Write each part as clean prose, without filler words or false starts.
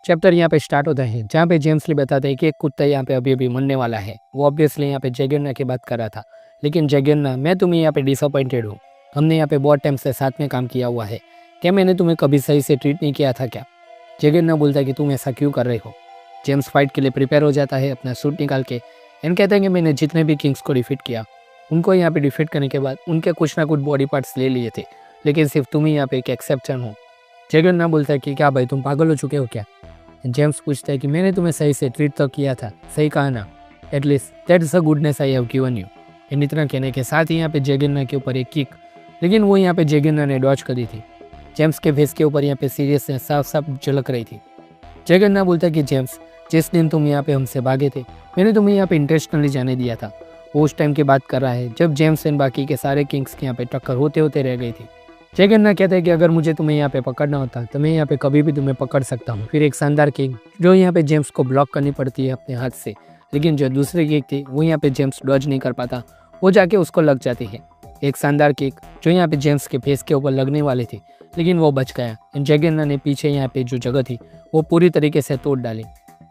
Chapter यहाँ पे start होता है जहाँ पे जेम्स ली बताते हैं कि एक कुत्ता यहाँ पे अभी अभी मरने वाला है। वो ऑब्वियसली यहाँ पे जैगियर्ना की बात कर रहा था, लेकिन जैगियर्ना मैं तुम्हें यहाँ पे डिसअपॉइंटेड हूँ। हमने यहाँ पे बहुत टाइम से साथ में काम किया हुआ है, क्या मैंने तुम्हें कभी सही से ट्रीट नहीं किया था क्या? जैगियर्ना बोलता है कि तुम ऐसा क्यों कर रहे हो। जेम्स फाइट के लिए प्रिपेयर हो जाता है अपना सूट निकाल के एंड कहता है कि मैंने जितने भी किंग्स को डिफीट किया उनको यहाँ पे डिफीट करने के बाद उनके कुछ ना कुछ बॉडी पार्ट्स ले लिए थे, लेकिन सिर्फ तुम ही यहाँ पे एक एक्सेप्शन हो। जैगियर्ना बोलता है कि क्या भाई तुम पागल हो चुके हो क्या? जेम्स पूछता है कि मैंने तुम्हें सही से ट्रीट तो किया था, सही कहा ना? At least that's the goodness I have given you. इन इतना कहने के साथ ही यहाँ पे जैगियर्ना के ऊपर एक किक, लेकिन वो यहाँ पे जैगियर्ना ने डॉज कर दी थी। जेम्स के फेस के ऊपर यहाँ पे सीरियसनेस साफ साफ झलक रही थी। जैगियर्ना बोलता है कि जेम्स, जिस दिन तुम यहाँ पे हमसे भागे थे मैंने तुम्हें यहाँ पे इंटेंशनली जाने दिया था। वो उस टाइम की बात कर रहा है जब जेम्स एंड बाकी के सारे किंग्स की यहाँ पे टक्कर होते होते रह गई थी। जैगियर्ना कहता है कि अगर मुझे तुम्हें यहाँ पे पकड़ना होता तो मैं यहाँ पे कभी भी तुम्हें पकड़ सकता हूँ। फिर एक शानदार किक जो यहाँ पे जेम्स को ब्लॉक करनी पड़ती है अपने हाथ से, लेकिन जो दूसरी किक थी वो यहाँ पे जेम्स डॉज नहीं कर पाता, वो जाके उसको लग जाती है। एक शानदार किक जो यहाँ पे जेम्स के फेस के ऊपर लगने वाली थी, लेकिन वो बच गया। जैगियर्ना ने पीछे यहाँ पे जो जगह थी वो पूरी तरीके से तोड़ डाली।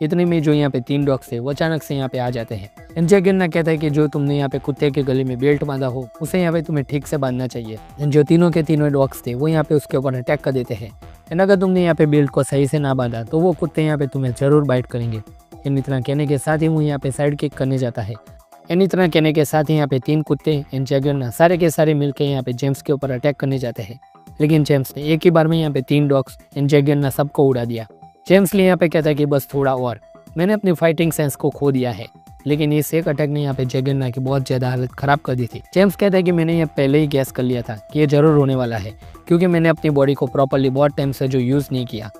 इतने में जो यहाँ पे 3 डॉग्स थे वो अचानक से यहाँ पे आ जाते हैं। जैगियर्ना कहता है कि जो तुमने यहाँ पे कुत्ते के गले में बेल्ट बांधा हो उसे यहाँ पे तुम्हें ठीक से बांधना चाहिए। जो तीनों के तीनों डॉग्स थे वो यहाँ पे उसके ऊपर अटैक कर देते हैं एंड अगर तुमने यहाँ पे बेल्ट को सही से ना बांधा तो वो कुत्ते यहाँ पे तुम्हें जरूर बाइट करेंगे। इतना कहने के साथ ही वो यहाँ पे साइड किक करने जाता है। इतना कहने के साथ ही यहाँ पे 3 कुत्ते एंड जैगियर्ना सारे के सारे मिलकर यहाँ पे जेम्स के ऊपर अटैक करने जाते हैं, लेकिन जेम्स ने एक ही बार में यहाँ पे 3 डॉग्स एंड जैगियर्ना सबको उड़ा दिया। जेम्स ली यहाँ पे कहता है कि बस थोड़ा और, मैंने अपनी फाइटिंग सेंस को खो दिया है। लेकिन इस एक अटैक ने यहाँ पे जैगियर्ना की बहुत ज़्यादा हालत ख़राब कर दी थी। जेम्स कहता है कि मैंने ये पहले ही गैस कर लिया था कि ये ज़रूर होने वाला है, क्योंकि मैंने अपनी बॉडी को प्रॉपरली बहुत टाइम से जो यूज़ नहीं किया।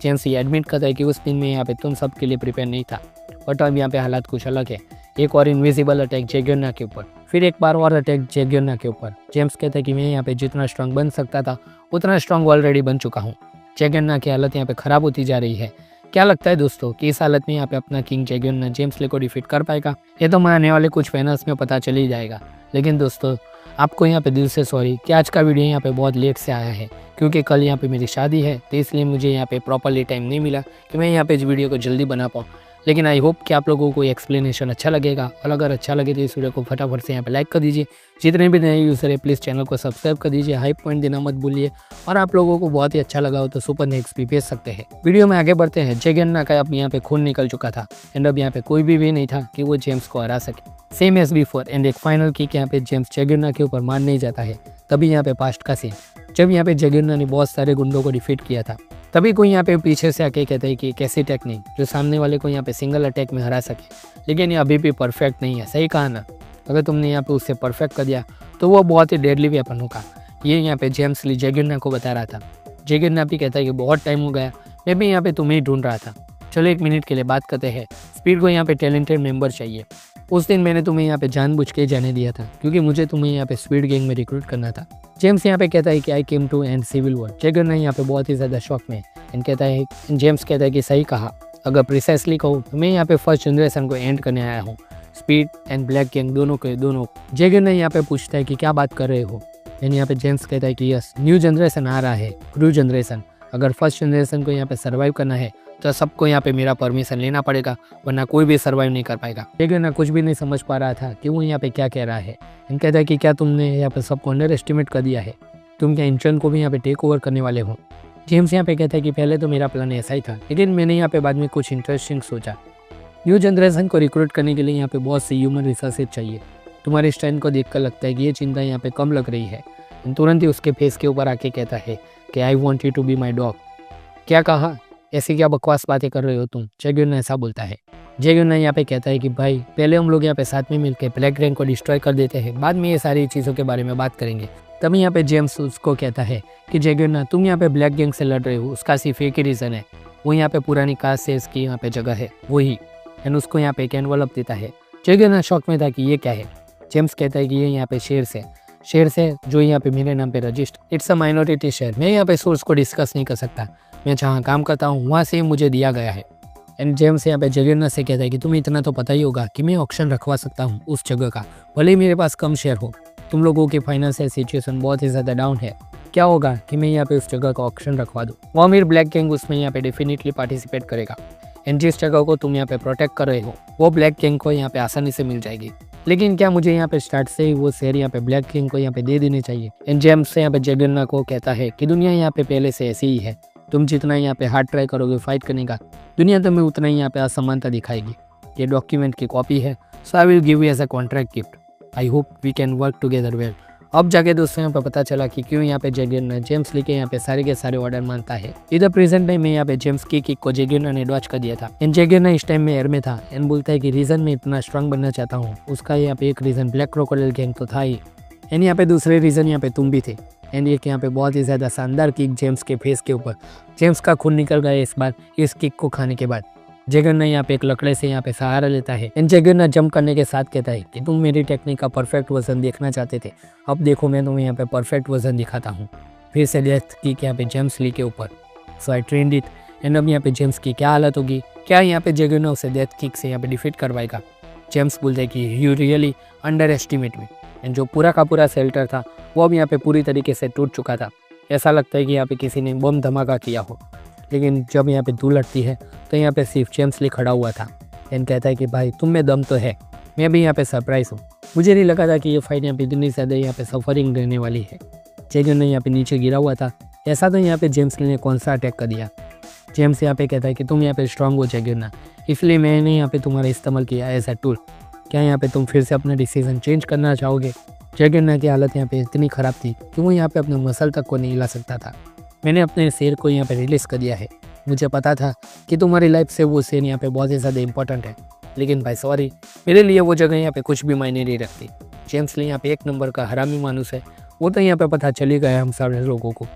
जेम्स ये एडमिट करता है कि उस दिन में यहाँ पे तुम सब के लिए प्रिपेयर नहीं था, बट अब यहाँ पे हालात कुछ अलग है। एक और इनविजिबल अटैक जैगियर्ना के ऊपर, फिर एक बार और अटैक जैगियर्ना के ऊपर। जेम्स कहता है कि मैं यहाँ पे जितना स्ट्रांग बन सकता था उतना स्ट्रांग ऑलरेडी बन चुका हूँ। जैगियर्ना की हालत यहाँ पे ख़राब होती जा रही है। क्या लगता है दोस्तों कि इस हालत में यहाँ पे अपना किंग जैगियर्ना जेम्स ली को डिफीट कर पाएगा? ये तो मैं आने वाले कुछ फाइनल्स में पता चल ही जाएगा। लेकिन दोस्तों आपको यहाँ पे दिल से सॉरी कि आज का वीडियो यहाँ पे बहुत लेट से आया है, क्योंकि कल यहाँ पे मेरी शादी है, तो इसलिए मुझे यहाँ पे प्रॉपरली टाइम नहीं मिला कि मैं यहाँ पे इस वीडियो को जल्दी बना पाऊँ। लेकिन आई होप कि आप लोगों को एक्सप्लेनेशन अच्छा लगेगा, और अगर अच्छा लगे तो इस वीडियो को फटाफट से यहाँ पे लाइक कर दीजिए। जितने भी नए यूज़र है प्लीज़ चैनल को सब्सक्राइब कर दीजिए, हाई पॉइंट देना मत भूलिए, और आप लोगों को बहुत ही अच्छा लगा हो तो सुपर नेक्स्ट भी भेज सकते हैं। वीडियो में आगे बढ़ते हैं। जैगियर्ना का अब यहाँ पे खून निकल चुका था एंड अब यहाँ पे कोई भी वे नहीं था कि वो जेम्स को हरा सके। सेम एज बिफोर एंड एक फाइनल किक यहाँ पे जेम्स जैगियर्ना के ऊपर मार नहीं जाता है। तभी यहाँ पे पास्ट का सीन, जब यहाँ पे जैगियर्ना ने बहुत सारे गुंडों को डिफीट किया था, तभी कोई यहाँ पे पीछे से आके कहता है कि एक ऐसी टेक्निक जो सामने वाले को यहाँ पे सिंगल अटैक में हरा सके, लेकिन ये अभी भी परफेक्ट नहीं है। सही कहा ना? अगर तुमने यहाँ पे उससे परफेक्ट कर दिया तो वो बहुत ही डेडली वेपन होगा। ये यहाँ पे जेम्स ली जैगियर्ना को बता रहा था। जैगियर्ना भी कहता है कि बहुत टाइम हो गया, मैं भी यहाँ पे तुम्हें ही ढूंढ रहा था। चलो 1 मिनट के लिए बात करते हैं। स्पीड को यहाँ पे टैलेंटेड मेंबर चाहिए। उस दिन मैंने तुम्हें यहाँ पे जानबूझ के जाने दिया था, क्योंकि मुझे तुम्हें यहाँ पे स्पीड गैंग में रिक्रूट करना था। जेम्स यहाँ पे कहता है कि I came to end civil war. जैगियर्ना यहाँ पे बहुत ही ज़्यादा शॉक में एंड कहता है, जेम्स कहता है कि सही कहा, अगर प्रिसाइसली कहूँ तो मैं यहाँ पे फर्स्ट जनरेशन को एंड करने आया हूँ, स्पीड एंड ब्लैक गैंग दोनों के दोनों। जैगियर्ना यहाँ पे पूछता है कि क्या बात कर रहे हो, एंड यहाँ पे जेम्स कहता है कि यस, न्यू जनरेशन आ रहा है, क्रू जनरेशन। अगर फर्स्ट जनरेशन को यहाँ पे सर्वाइव करना है तो सबको यहाँ पे मेरा परमिशन लेना पड़ेगा, वरना कोई भी सर्वाइव नहीं कर पाएगा। जैगियर्ना कुछ भी नहीं समझ पा रहा था कि वो यहाँ पे क्या कह रहा है एंड कहता है कि क्या तुमने यहाँ पे सबको अंडर एस्टिमेट कर दिया है? तुम क्या इंटर्न को भी यहाँ पे टेक ओवर करने वाले हो? जेम्स यहाँ पे कहता है कि पहले तो मेरा प्लान ऐसा ही था, लेकिन मैंने यहाँ पे बाद में कुछ इंटरेस्टिंग सोचा। न्यू जनरेशन को रिक्रूट करने के लिए यहाँ पे बहुत सी ह्यूमन रिसोर्सेज चाहिए। तुम्हारे स्ट्रेंथ को देखकर लगता है कि ये चिंता यहाँ पे कम लग रही है। तुरंत ही उसके फेस के ऊपर आके कहता है कि I want you to be my dog. क्या कहा? ऐसी क्या बकवास बातें कर रहे हो तुम? जैगियर्ना ऐसा बोलता है। जैगियर्ना यहाँ पे कहता है कि भाई पहले हम लोग यहाँ पे साथ में मिलकर ब्लैक गैंग को डिस्ट्रॉय कर देते हैं, बाद में ये सारी चीज़ों के बारे में बात करेंगे। तभी यहाँ पे जेम्स उसको कहता है कि जैगियर्ना तुम यहाँ पे ब्लैक गैंग से लड़ रहे हो, उसका सिर्फ एक ही रीज़न है, वो यहाँ पे पुरानी कास्ट से इसकी यहाँ पे जगह है वही, एंड उसको यहाँ पे एक एनवलप देता है। जैगियर्ना शॉक में था कि ये क्या है। जेम्स कहता है कि ये यहाँ पे शेर से जो यहाँ पे मेरे नाम पे register, it's a minority share. मैं यहाँ पे सोर्स को डिस्कस नहीं कर सकता, मैं जहाँ काम करता हूँ वहाँ से मुझे दिया गया है। एंड जेम्स यहाँ पे जैगियर्ना से कहता है कि तुम्हें इतना तो पता ही होगा कि मैं ऑक्शन रखवा सकता हूँ उस जगह का, भले ही मेरे पास कम शेयर हो। तुम लोगों की फाइनेंशियल सिचुएशन बहुत ही ज़्यादा डाउन है, क्या होगा कि मैं यहाँ पे उस जगह का ऑक्शन रखवा दूँ। वो अमीर ब्लैक गैंग उसमें यहाँ पे डेफिनेटली पार्टिसिपेट करेगा एंड जिस जगह को तुम यहाँ पे प्रोटेक्ट कर रहे हो वो ब्लैक गैंग को यहाँ पे आसानी से मिल जाएगी। लेकिन क्या मुझे यहाँ पे स्टार्ट से ही वो शेयर यहाँ पे ब्लैक किंग को यहाँ पे दे देनी चाहिए। एंड जेम्स से यहाँ पे जगन्ना को कहता है कि दुनिया यहाँ पे पहले से ऐसी ही है, तुम जितना यहाँ पे हार्ड ट्राई करोगे फाइट करने का, दुनिया तुम्हें उतना ही यहाँ पे असमानता दिखाएगी। ये डॉक्यूमेंट की कॉपी है, so I will give you as a contract gift, I hope we can work together well. अब जाके दोस्तों यहाँ पे पता चला कि क्यों यहाँ पे जगन्ना जेम्स ली के यहाँ पे सारे के सारे ऑर्डर मानता है। इधर प्रेजेंट टाइम में यहाँ पे जेम्स की किक को जगन्ना ने डॉच कर दिया था एंड जगन्ना इस टाइम में एयर में था एंड बोलता है कि रीजन में इतना स्ट्रांग बनना चाहता हूँ, उसका यहाँ पे एक रीजन ब्लैक क्रोकोडाइल गैंग तो था ही एंड यहाँ पे दूसरे रीजन यहाँ पे तुम भी थे। एंड एक यहाँ पे बहुत ही ज्यादा शानदार किक जेम्स के फेस के ऊपर, जेम्स का खून निकल गया इस बार इस किक को खाने के बाद। जगन्ना यहाँ पे एक लकड़े से यहाँ पे सहारा लेता है एंड जगन्ना जंप करने के साथ कहता है कि तुम मेरी टेक्निक का परफेक्ट वर्जन देखना चाहते थे, अब देखो मैं तुम्हें यहाँ पे परफेक्ट वर्जन दिखाता हूँ। फिर से डेथ किक यहाँ पे जेम्स ली के ऊपर, सो आई ट्रेंड इट एंड अब यहाँ पे जेम्स की क्या हालत होगी, क्या यहाँ पे जगन्ना उसे डेथ किक से यहाँ पे डिफीट करवाएगा। जेम्स बोलते हैं कि you really under estimate me and जो पूरा का पूरा शेल्टर था वो अब यहाँ पे पूरी तरीके से टूट चुका था। ऐसा लगता है कि यहाँ पे किसी ने बम धमाका किया हो। लेकिन जब यहाँ पे धूल लटती है तो यहाँ पे सिर्फ जेम्स ली खड़ा हुआ था एंड कहता है कि भाई तुम में दम तो है, मैं भी यहाँ पे सरप्राइज हूँ, मुझे नहीं लगा था कि ये फाइट यहाँ पे इतनी ज़्यादा यहाँ पे सफरिंग रहने वाली है। जगन्ना यहाँ पे नीचे गिरा हुआ था, ऐसा तो यहाँ पे जेम्स ली ने कौन सा अटैक कर दिया। जेम्स यहाँ पे कहता है कि तुम यहाँ पे स्ट्रांग हो जगन्ना, इसलिए मैंने यहाँ पे तुम्हारा इस्तेमाल किया एज अ टूल, क्या यहाँ पे तुम फिर से अपना डिसीजन चेंज करना चाहोगे। जगन्ना की हालत यहाँ पे इतनी ख़राब थी कि वो यहाँ पे अपने मसल तक को नहीं हिला सकता था। मैंने अपने शेर को यहाँ पे रिलीज़ कर दिया है, मुझे पता था कि तुम्हारी लाइफ से वो शेर यहाँ पे बहुत ही ज़्यादा इंपॉर्टेंट है, लेकिन भाई सॉरी, मेरे लिए वो जगह यहाँ पे कुछ भी मायने नहीं रखती। जेम्स ली यहाँ पे एक नंबर का हरामी मानुस है, वो तो यहाँ पे पता चल ही गया हम सारे लोगों को।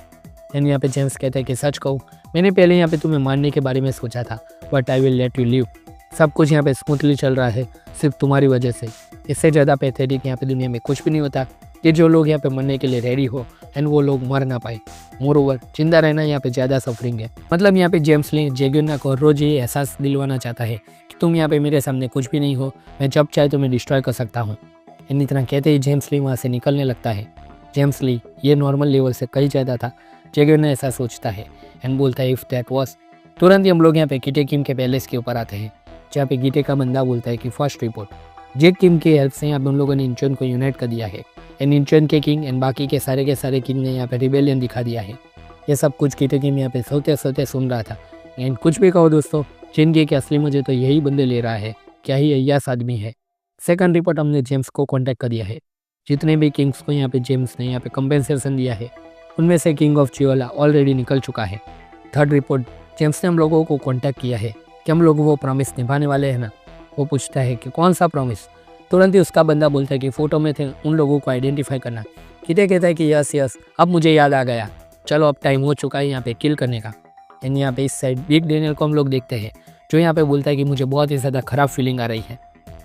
एंड यहाँ पे जेम्स कहता है कि सच कहूँ मैंने पहले यहाँ पे तुम्हें मारने के बारे में सोचा था, but I will let you live. सब कुछ यहाँ पे स्मूथली चल रहा है सिर्फ तुम्हारी वजह से, इससे ज़्यादा पैथेटिक यहाँ पे दुनिया में कुछ भी नहीं होता कि जो लोग यहाँ पे मरने के लिए रेडी हो एंड वो लोग मर ना पाए। मोर ओवर जिंदा रहना यहाँ पे ज़्यादा सफरिंग है। मतलब यहाँ पे जेम्स ली जगन्ना को रोज ये एहसास दिलवाना चाहता है कि तुम यहाँ पे मेरे सामने कुछ भी नहीं हो, मैं जब चाहे तुम्हें डिस्ट्रॉय कर सकता हूँ। एंड इतना कहते ही जेम्स ली वहाँ से निकलने लगता है। जेम्स ली ये नॉर्मल लेवल से कहीं ज़्यादा था, जगन्ना ऐसा सोचता है एंड बोलता है इफ़ दैट वॉज। तुरंत ही हम लोग यहाँ पे कीटे किम के पैलेस के ऊपर आते हैं, जहाँ पे गीटे का बंदा बोलता है कि फर्स्ट रिपोर्ट, जेक किम की हेल्प से यहाँ पे हम लोगों ने इंचन को यूनाइट कर दिया है एंड इंचन के किंग एंड बाकी के सारे किंग ने यहाँ पे रिबेलियन दिखा दिया है। ये सब कुछ गीटे किम यहाँ पे सोते सोते सुन रहा था। एंड कुछ भी कहो दोस्तों, जिनके के असली मजे तो यही बंदे ले रहा है, क्या ही अय्यास आदमी है। सेकंड रिपोर्ट हमने जेम्स को कॉन्टैक्ट कर दिया है, जितने भी किंग्स को यहाँ पे जेम्स ने यहाँ पे कंपेंसेशन दिया है उनमें से किंग ऑफ चियोला ऑलरेडी निकल चुका है। थर्ड रिपोर्ट, जेम्स ने हम लोगों को कॉन्टैक्ट किया है कि हम लोग वो प्रॉमिस निभाने वाले हैं ना। वो पूछता है कि कौन सा प्रॉमिस। तुरंत ही उसका बंदा बोलता है कि फ़ोटो में थे उन लोगों को आइडेंटिफाई करना। कीटे कहता है कि यस अब मुझे याद आ गया, चलो अब टाइम हो चुका है यहाँ पे किल करने का। एंड यहाँ पे इस साइड बिग डैनियल को हम लोग देखते हैं, जो यहाँ पे बोलता है कि मुझे बहुत ही ज़्यादा ख़राब फीलिंग आ रही है।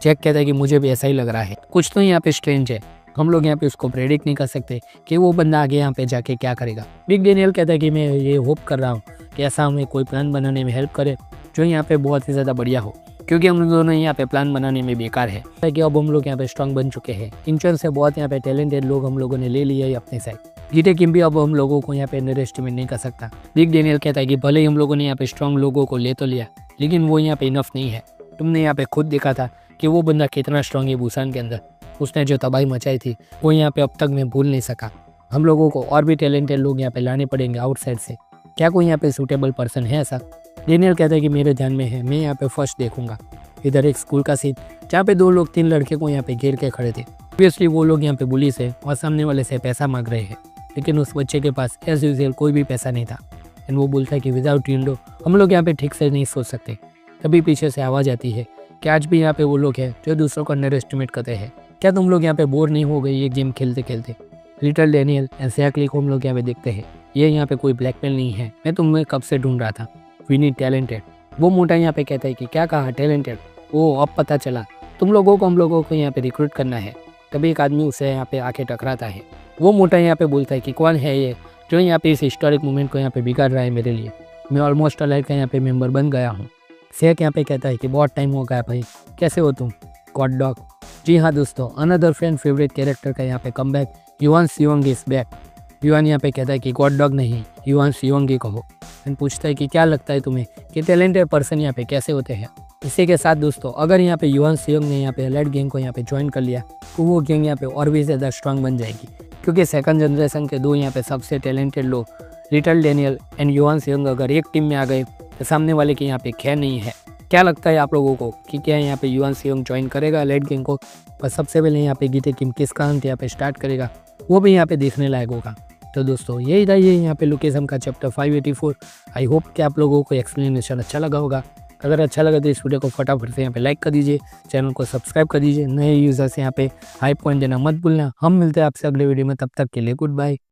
जैक कहता है कि मुझे भी ऐसा ही लग रहा है, कुछ तो यहाँ पे स्ट्रेंज है, हम लोग यहाँ पे उसको प्रेडिक्ट नहीं कर सकते कि वो बंदा आगे यहाँ पे जाके क्या करेगा। बिग डैनियल कहता है कि मैं ये होप कर रहा हूँ कि ऐसा हमें कोई प्लान बनाने में हेल्प करे जो यहाँ पे बहुत ही ज़्यादा बढ़िया हो, क्योंकि हम दोनों यहाँ पे प्लान बनाने में बेकार है कि अब हम लोग यहाँ पे स्ट्रांग बन चुके हैं। इंचन से बहुत यहाँ पे टैलेंटेड लोग हम लोगों ने ले लिए अपने साइड। गीटे किम भी अब हम लोगों को यहाँ पे अंडर एस्टिमेट नहीं कर सकता। बिग डैनियल कहता है कि भले ही हम लोगों ने यहाँ पे स्ट्रांग लोगों को ले तो लिया, लेकिन वो यहाँ पे इनफ नहीं है। तुमने यहाँ पे खुद देखा था कि वो बंदा कितना स्ट्रांग है बुसान के अंदर, उसने जो तबाही मचाई थी वो यहाँ पे अब तक मैं भूल नहीं सका। हम लोगों को और भी टैलेंटेड लोग यहाँ पे लाने पड़ेंगे आउटसाइड से, क्या कोई यहाँ पे सूटेबल पर्सन है ऐसा। डैनियल कहता है कि मेरे ध्यान में है, मैं यहाँ पे फर्स्ट देखूंगा। इधर एक स्कूल का सीन जहाँ पे दो लोग 3 लड़के को यहाँ पे घेर के खड़े थे। ऑब्वियसली वो लोग यहाँ पे पुलिस है और सामने वाले से पैसा मांग रहे हैं, लेकिन उस बच्चे के पास एज यूजुअल कोई भी पैसा नहीं था। एंड वो बोलता है कि विदाउट विंडो हम लोग यहाँ पे ठीक से नहीं सोच सकते। तभी पीछे से आवाज़ आती है कि आज भी यहाँ पे वो लोग हैं जो दूसरों को अंडर एस्टिमेट करते हैं, क्या तुम लोग यहाँ पे बोर नहीं हो गए ये गेम खेलते खेलते। लिटिल डैनियल एंड सैकली को हम लोग यहाँ पे देखते हैं, ये यहाँ पे कोई ब्लैकमेल नहीं है, मैं तुम्हें कब से ढूंढ रहा था, वी नीड टैलेंटेड। वो मोटा यहाँ पे कहता है कि क्या कहा टैलेंटेड, वो अब पता चला तुम लोगों को हम लोगों को यहाँ पे रिक्रूट करना है। तभी एक आदमी उसे यहाँ पे आके टकराता है। वो मोटा यहाँ पे बोलता है कि कौन है ये जो यहाँ पे इस हिस्टोरिक मोमेंट को यहाँ पे बिगाड़ रहा है मेरे लिए, मैं ऑलमोस्ट अलाइव का यहाँ पे मेंबर बन गया हूँ। शेख यहाँ पे कहता है कि बहुत टाइम हो गया भाई, कैसे हो तुम गॉड डॉग। जी हाँ दोस्तों, अनदर फ्रेंड फेवरेट कैरेक्टर का यहाँ पे कम बैक, युवान सियोंग इज बैक। युवान यहाँ पे कहता है कि गॉड डॉग नहीं, युवान सियोंग ही कहो। एंड पूछता है कि क्या लगता है तुम्हें कि टैलेंटेड पर्सन यहाँ पे कैसे होते हैं। इसी के साथ दोस्तों अगर यहाँ पे युवान सियोंग ने यहाँ पे एलाइट गैंग को यहाँ पे ज्वाइन कर लिया तो वो गैंग यहाँ पे और भी ज़्यादा स्ट्रांग बन जाएगी, क्योंकि सेकंड जनरेशन के दो यहाँ पे सबसे टैलेंटेड लोग लिटिल डैनियल एंड युवान सियोंग अगर एक टीम में आ गए तो सामने वाले के यहाँ पे खैर नहीं है। क्या लगता है आप लोगों को कि क्या यहाँ पे युवान सियोंग ज्वाइन करेगा एलाइट गैंग को? पर सबसे पहले यहाँ पे गीते किम किस कारण यहाँ पे स्टार्ट करेगा वो भी यहाँ पे देखने लायक होगा। तो दोस्तों यही था ये यहाँ पे लुकेसम का चैप्टर 584। आई होप कि आप लोगों को एक्सप्लेनेशन अच्छा लगा होगा। अगर अच्छा लगा तो इस वीडियो को फटाफट से यहाँ पे लाइक कर दीजिए, चैनल को सब्सक्राइब कर दीजिए। नए यूज़र्स यहाँ पे हाई पॉइंट देना मत भूलना। हम मिलते हैं आपसे अगले वीडियो में, तब तक के लिए गुड बाय।